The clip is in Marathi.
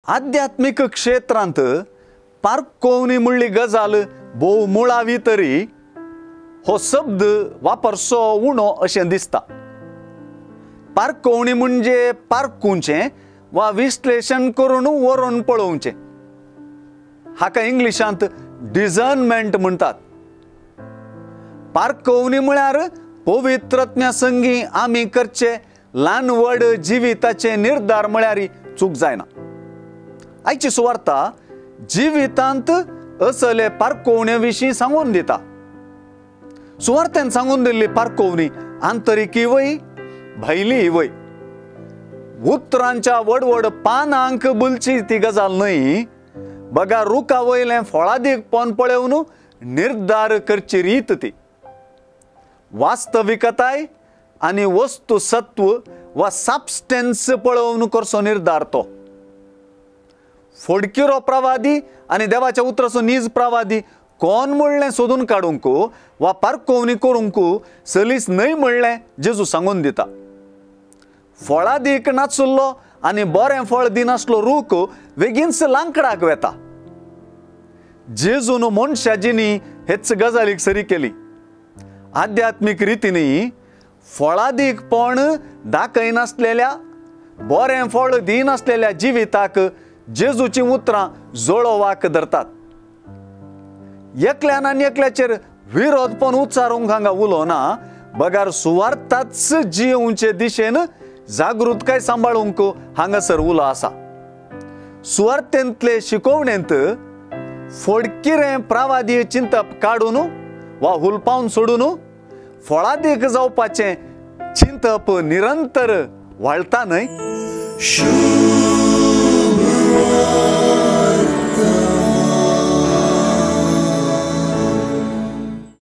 आध्यात्मिक क्षेत्रांत पारकोवनी म्हणली गजाल भोव मुळावी तरी हो शब्द वापरचो उणो अशें दिसता। पारकोवणी म्हणजे पारखुचें वा विश्लेषण करून वरून पळोवचें। हाका इंग्लिशांत डिझर्नमेंट म्हणटात। पारकोवणी म्हळ्यार पवित्रत्म्या संगी आमी करचे ल्हान व्हड जिविताचे निर्धार म्हळ्यार चूक जायना। आयची सुवार्ता जिवितांत असले पारकोवणे विशीं सांगून दिता। सुवार्थेन सांगून दिल्ली पारकोवणी आंतरिकी वय भायली वय। उतरांच्या वडवड पानांक बुलची ती गजाल न्हय, बगा रुखा वयलें फळादीक पोन पळोवन निर्धार करची रीत ती। वास्तविकताय आनी वस्तुसत्व वा सबस्टेन्स पळोवन करचो निर्धार तो। फोडकिरो प्रवादी आनी देवाच्या उतराचो नीज प्रवादी कोण म्हणलें सोदून काडूंक वा पारकोवणी करूंक सलीस न्हय म्हणलें जेजू सांगून दिता। फळादीक नाचुल्लो आनी बरें फळ दिनासलो रूख बेगीनच लांकडाक वेता। जेजून मनशाजीनी हेच गजालीक सरी केली। आध्यात्मिक रितीनी फळादीकपण दाखयनासलेल्या बरें फळ दिनासलेल्या जिविताक जेजूची उतरां जोळोवाक धरतात। एकल्यान आनी एकल्याचेर विरोध पण उच्चारूंक हांगा उलो ना, बगार सुवार्थाच जिवचे दिशेन जागृतकाय सांबाळूंक हांगासर उलो आसा। सुवार्थेंतले शिकवणेंत फोडकिरें प्रवादी चिंतप काडून वा हुलपावन सोडून फळादीक जावपाचें चिंतप निरंतर वाळटा न्हय।